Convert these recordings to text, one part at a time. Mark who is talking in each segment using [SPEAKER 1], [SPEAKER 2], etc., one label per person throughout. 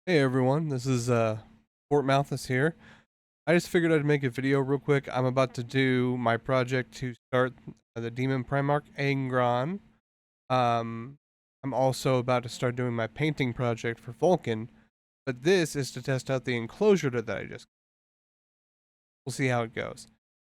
[SPEAKER 1] Hey everyone, this is Fort Malthus here. I just figured I'd make a video real quick. I'm about to do my project to start the Demon Primarch Angron. Um, I'm also about to start doing my painting project for Vulcan, but this is to test out the enclosure that I just. We'll see how it goes.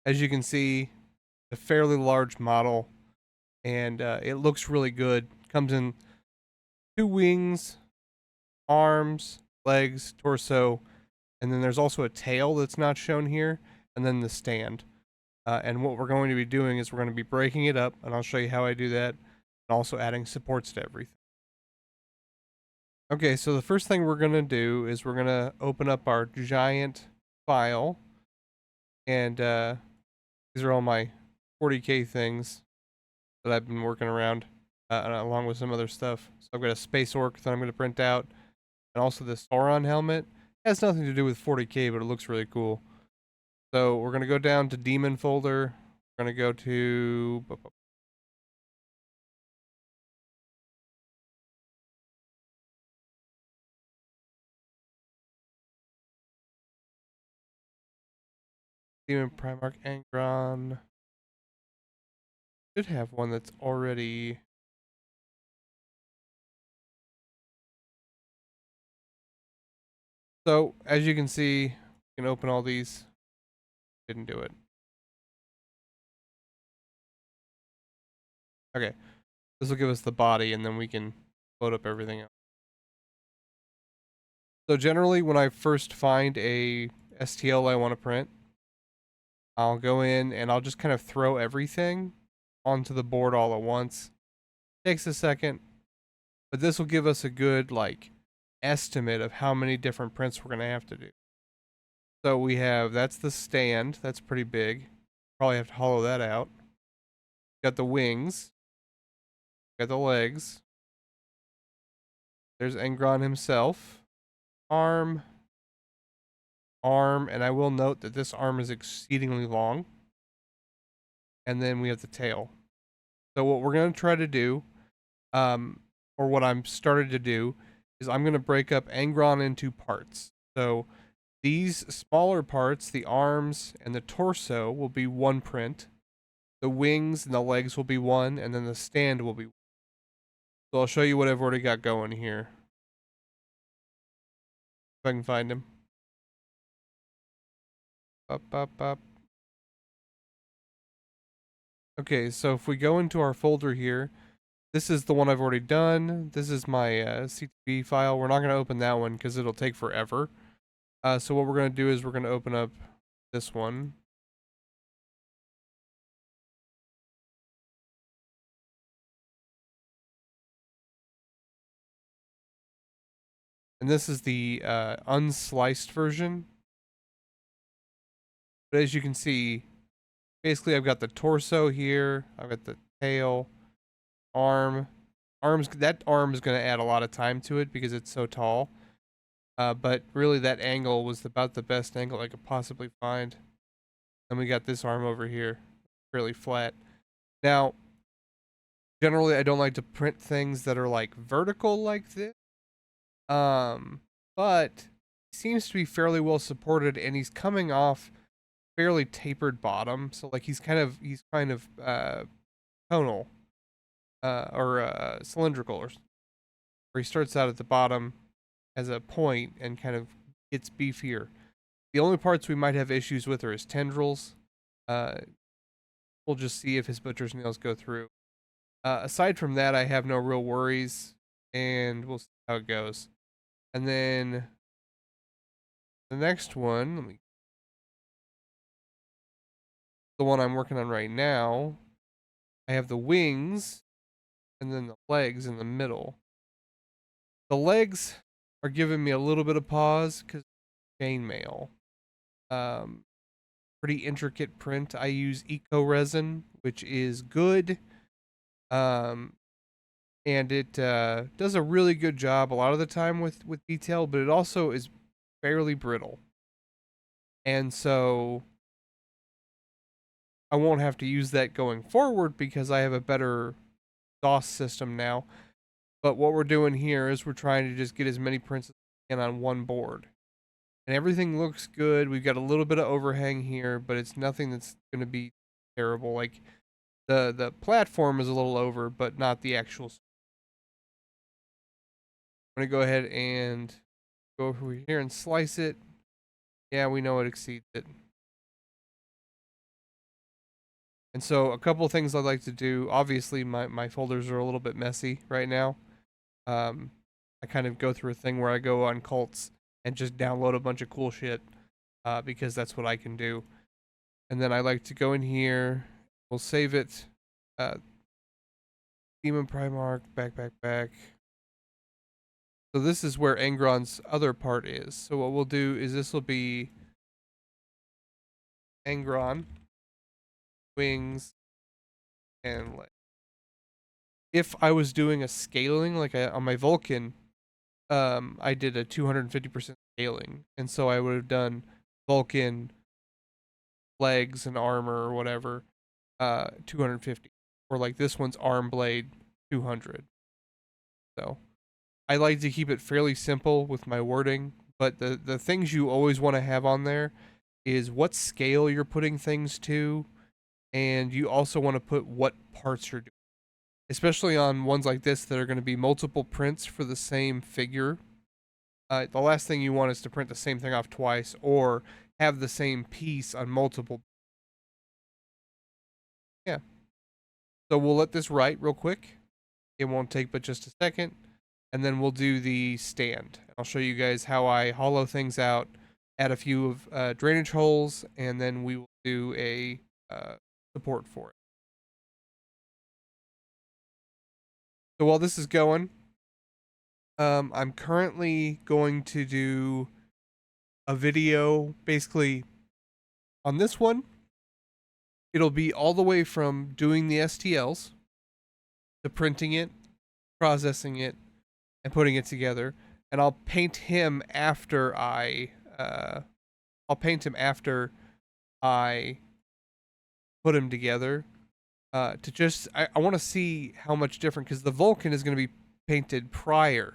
[SPEAKER 1] As you can see, a fairly large model, and it looks really good. Comes in two wings, arms, legs, torso, and then there's also a tail that's not shown here, and then the stand. And what we're going to be doing is we're going to be breaking it up, and I'll show you how I do that, and also adding supports to everything. Okay, so the first thing we're going to do is we're going to open up our giant file, and these are all my 40K things that I've been working around, along with some other stuff. So I've got a Space Orc that I'm going to print out, and also this Sauron helmet. It has nothing to do with 40K, but it looks really cool. So we're going to go down to Demon folder. We're going to go to Demon Primarch Angron. Should have one that's already. So as you can see, you can open all these. Didn't do it. Okay, this will give us the body, and then we can load up everything else. So generally, when I first find a STL I want to print, I'll go in and I'll just kind of throw everything onto the board all at once. Takes a second, but this will give us a good estimate of how many different prints we're going to have to do. So we have, that's the stand. That's pretty big. Probably have to hollow that out. Got the wings. Got the legs. There's Angron himself. Arm. And I will note that this arm is exceedingly long. And then we have the tail. So what we're going to try to do, or what I'm started to do, is I'm going to break up Angron into parts. So these smaller parts, the arms and the torso, will be one print. The wings and the legs will be one, and then the stand will be one. So I'll show you what I've already got going here. If I can find him. Up. Okay, so if we go into our folder here, this is the one I've already done. This is my CTB file. We're not going to open that one because it'll take forever. So what we're going to do is we're going to open up this one. And this is the unsliced version. But as you can see, basically I've got the torso here. I've got the tail, arm. That arm is going to add a lot of time to it because it's so tall. But really that angle was about the best angle I could possibly find. And we got this arm over here, fairly flat. Now, generally I don't like to print things that are like vertical like this. But he seems to be fairly well supported, and he's coming off fairly tapered bottom. So like he's kind of tonal, or cylindrical, or where he starts out at the bottom as a point and kind of gets beefier. The only parts we might have issues with are his tendrils. We'll just see if his butcher's nails go through. Aside from that, I have no real worries, and we'll see how it goes. And then the next one, the one I'm working on right now, I have the wings and then the legs in the middle. The legs are giving me a little bit of pause because chainmail. Pretty intricate print. I use eco resin, which is good. And it does a really good job a lot of the time with detail, but it also is fairly brittle. And so I won't have to use that going forward because I have a better DOS system now. But what we're doing here is we're trying to just get as many prints as and on one board. And everything looks good. We've got a little bit of overhang here, but it's nothing that's going to be terrible. Like the platform is a little over, but not the actual. I'm going to go ahead and go over here and slice it. Yeah, we know it exceeds it. And so a couple things I'd like to do. Obviously, my folders are a little bit messy right now. I kind of go through a thing where I go on cults and just download a bunch of cool shit because that's what I can do. And then I like to go in here. We'll save it. Demon Primarch, back. So this is where Angron's other part is. So what we'll do is this will be Angron, wings, and leg. If I was doing a scaling like on my Vulcan, I did a 250% scaling, and so I would have done Vulcan legs and armor or whatever, 250, or like this one's arm blade 200. So I like to keep it fairly simple with my wording, but the things you always want to have on there is what scale you're putting things to, and you also want to put what parts you're doing, especially on ones like this that are going to be multiple prints for the same figure. The last thing you want is to print the same thing off twice or have the same piece on multiple. Yeah. So we'll let this write real quick. It won't take but just a second. And then we'll do the stand. I'll show you guys how I hollow things out, add a few of drainage holes, and then we will do a support for it. So while this is going, I'm currently going to do a video basically on this one. It'll be all the way from doing the STLs to printing it, processing it, and putting it together. And I'll paint him after I put him together. To just I want to see how much different, because the Vulcan is going to be painted prior,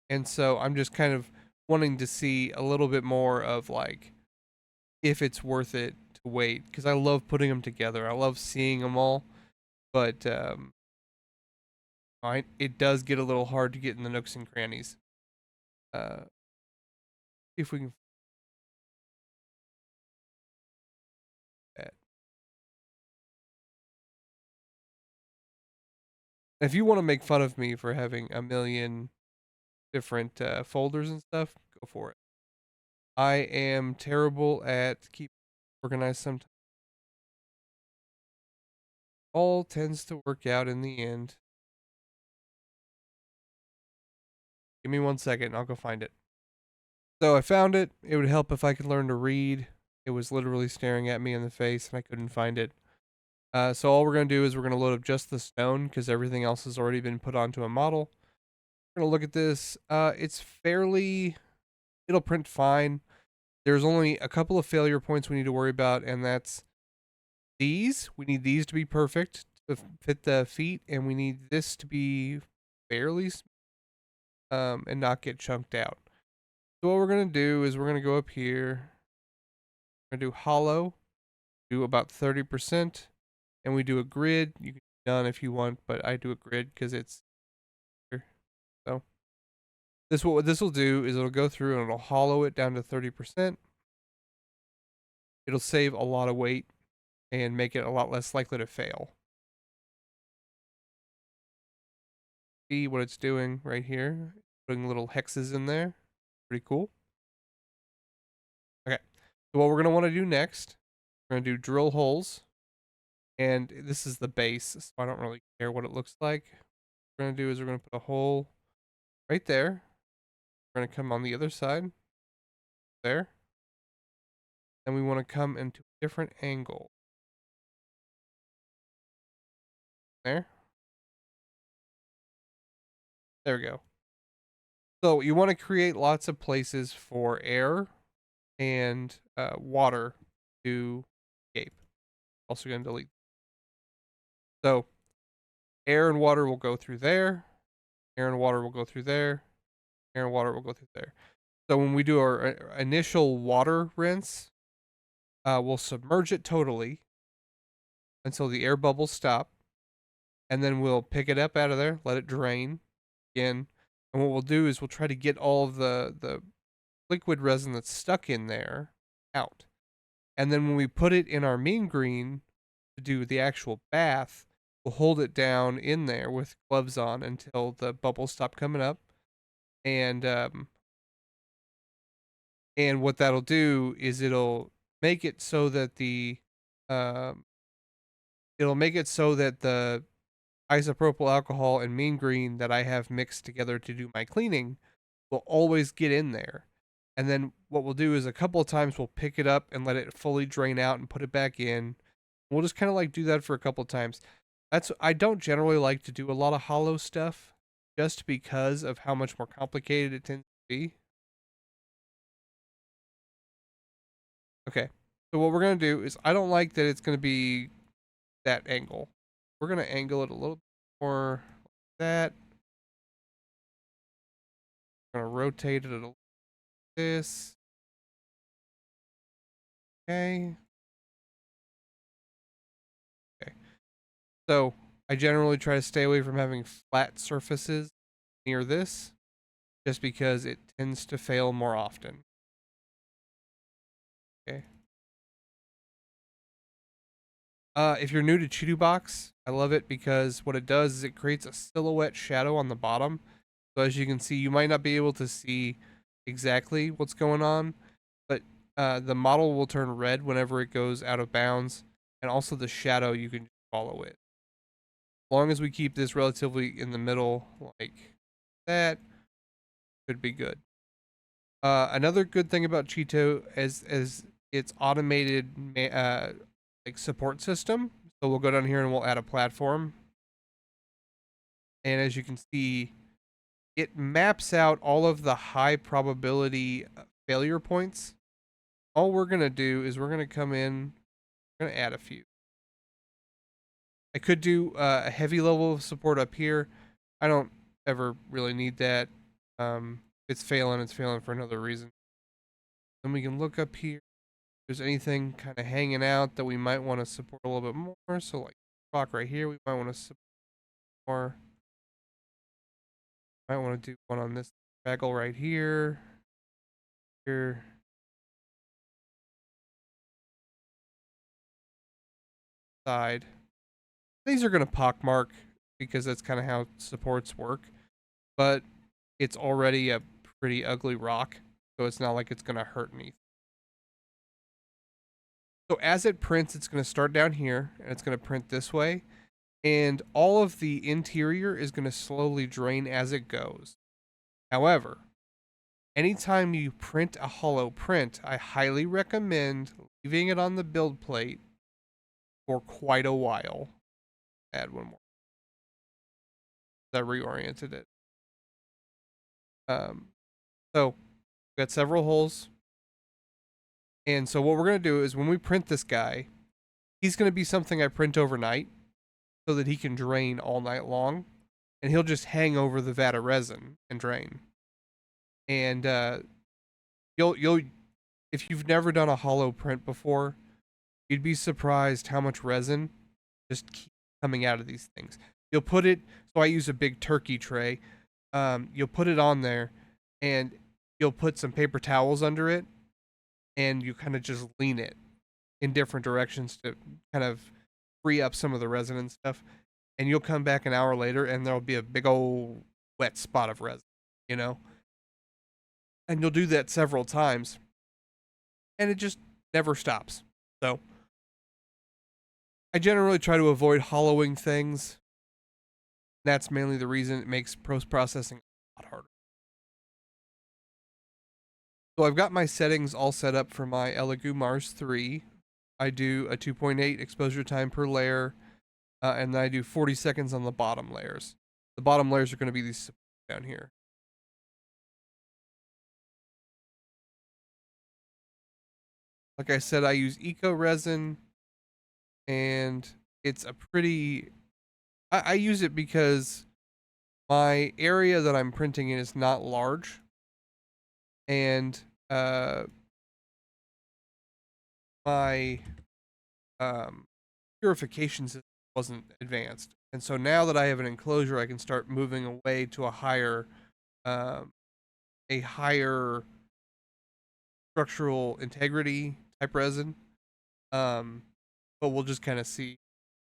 [SPEAKER 1] and so I'm just kind of wanting to see a little bit more of like if it's worth it to wait, because I love putting them together. I love seeing them all, but it does get a little hard to get in the nooks and crannies. See if we can. If you want to make fun of me for having a million different folders and stuff, go for it. I am terrible at keep organized sometimes. All tends to work out in the end. Give me 1 second and I'll go find it. So I found it. It would help if I could learn to read. It was literally staring at me in the face and I couldn't find it. So all we're going to do is we're going to load up just the stone because everything else has already been put onto a model. We're going to look at this. It's fairly, it'll print fine. There's only a couple of failure points we need to worry about, and that's these. We need these to be perfect to fit the feet, and we need this to be fairly and not get chunked out. So what we're going to do is we're going to go up here. We're going to do hollow, do about 30%, and we do a grid. You can do none if you want, but I do a grid because it's here. So what this will do is it'll go through and it'll hollow it down to 30%. It'll save a lot of weight and make it a lot less likely to fail. See what it's doing right here, putting little hexes in there. Pretty cool. Okay, so what we're going to want to do next, we're going to do drill holes, and this is the base, so I don't really care what it looks like. What we're going to do is we're going to put a hole right there. We're going to come on the other side there, and we want to come into a different angle there. There we go. So you want to create lots of places for air and water to escape. Also going to delete. So air and water will go through there. Air and water will go through there. Air and water will go through there. So when we do our initial water rinse, we'll submerge it totally until the air bubbles stop, and then we'll pick it up out of there, let it drain again. And what we'll do is we'll try to get all of the liquid resin that's stuck in there out. And then when we put it in our mean green to do the actual bath, we'll hold it down in there with gloves on until the bubbles stop coming up. And what that'll do is make it so that the um, it'll make it so that the isopropyl alcohol and mean green that I have mixed together to do my cleaning will always get in there. And then what we'll do is a couple of times we'll pick it up and let it fully drain out and put it back in. We'll just kind of like do that for a couple of times. I don't generally like to do a lot of hollow stuff just because of how much more complicated it tends to be. Okay. So what we're going to do is I don't like that it's going to be that angle. We're going to angle it a little more like that. I'm going to rotate it a little like this. Okay. Okay. So I generally try to stay away from having flat surfaces near this just because it tends to fail more often. Okay. If you're new to Cheeto Box, I love it because what it does is it creates a silhouette shadow on the bottom. So as you can see, you might not be able to see exactly what's going on, but the model will turn red whenever it goes out of bounds, and also the shadow, you can follow it. As long as we keep this relatively in the middle, like that, should be good. Another good thing about Cheeto is its automated like support system. So we'll go down here and we'll add a platform. And as you can see, it maps out all of the high probability failure points. All we're going to do is we're going to come in, we're going to add a few. I could do a heavy level of support up here. I don't ever really need that. It's failing for another reason. Then we can look up here. If there's anything kind of hanging out that we might want to support a little bit more. So like rock right here, we might want to support more. Might want to do one on this bagel right here. Here. Side. These are going to pockmark because that's kind of how supports work. But it's already a pretty ugly rock. So it's not like it's going to hurt anything. So as it prints, it's going to start down here and it's going to print this way. And all of the interior is going to slowly drain as it goes. However, anytime you print a hollow print, I highly recommend leaving it on the build plate for quite a while. Add one more. I reoriented it. So we've got several holes. And so what we're going to do is when we print this guy, he's going to be something I print overnight so that he can drain all night long. And he'll just hang over the vat of resin and drain. And you'll if you've never done a hollow print before, you'd be surprised how much resin just keeps coming out of these things. You'll put it, so I use a big turkey tray. You'll put it on there and you'll put some paper towels under it and you kind of just lean it in different directions to kind of free up some of the resin and stuff. And you'll come back an hour later and there'll be a big old wet spot of resin, you know? And you'll do that several times and it just never stops. So I generally try to avoid hollowing things. That's mainly the reason it makes post processing a lot harder. So I've got my settings all set up for my Elegoo Mars 3. I do a 2.8 exposure time per layer, and then I do 40 seconds on the bottom layers. The bottom layers are going to be these down here. Like I said, I use eco resin, and it's a pretty. I use it because my area that I'm printing in is not large, and my um, purification system wasn't advanced. And so now that I have an enclosure, I can start moving away to um, a higher structural integrity type resin. Um, but we'll just kind of see.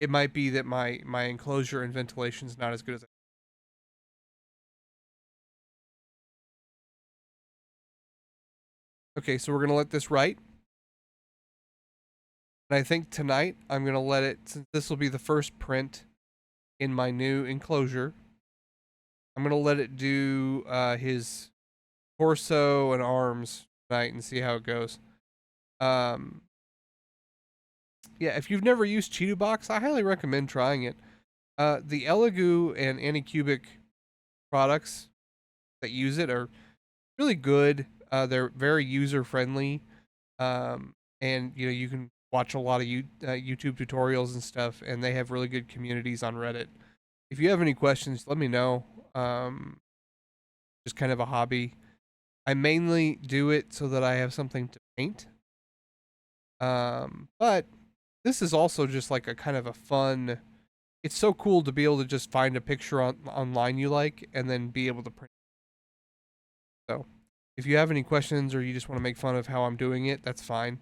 [SPEAKER 1] It might be that my enclosure and ventilation is not as good as. Okay, so we're gonna let this write, and I think tonight I'm gonna let it, since this will be the first print in my new enclosure. I'm gonna let it do his torso and arms tonight and see how it goes. Um, yeah, if you've never used Cheeto Box, I highly recommend trying it. The Elegoo and Anycubic products that use it are really good. They're very user friendly, and you can watch a lot of YouTube tutorials and stuff, and they have really good communities on Reddit. If you have any questions, let me know. Just kind of a hobby. I mainly do it so that I have something to paint. But this is also just like a kind of a fun. It's so cool to be able to just find a picture online you like and then be able to print. So, if you have any questions or you just want to make fun of how I'm doing it, that's fine.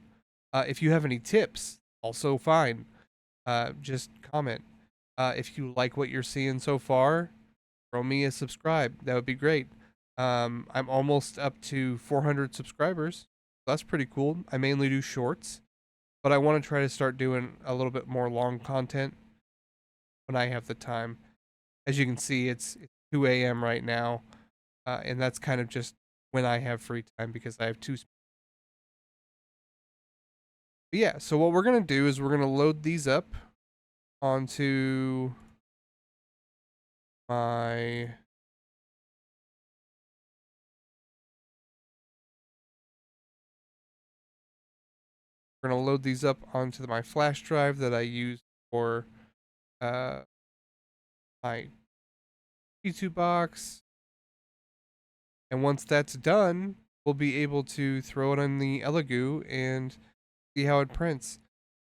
[SPEAKER 1] If you have any tips, also fine. Just comment. If you like what you're seeing so far, throw me a subscribe. That would be great. I'm almost up to 400 subscribers. That's pretty cool. I mainly do shorts, but I want to try to start doing a little bit more long content when I have the time. As you can see, it's 2 a.m. right now, and that's kind of just when I have free time because I have two. But yeah, so what we're gonna do is we're gonna load these up onto my we're gonna load these up onto my flash drive that I use for uh, my P2 box. And once that's done, we'll be able to throw it on the Elegoo and see how it prints.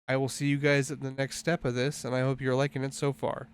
[SPEAKER 1] I will see you guys at the next step of this, and I hope you're liking it so far.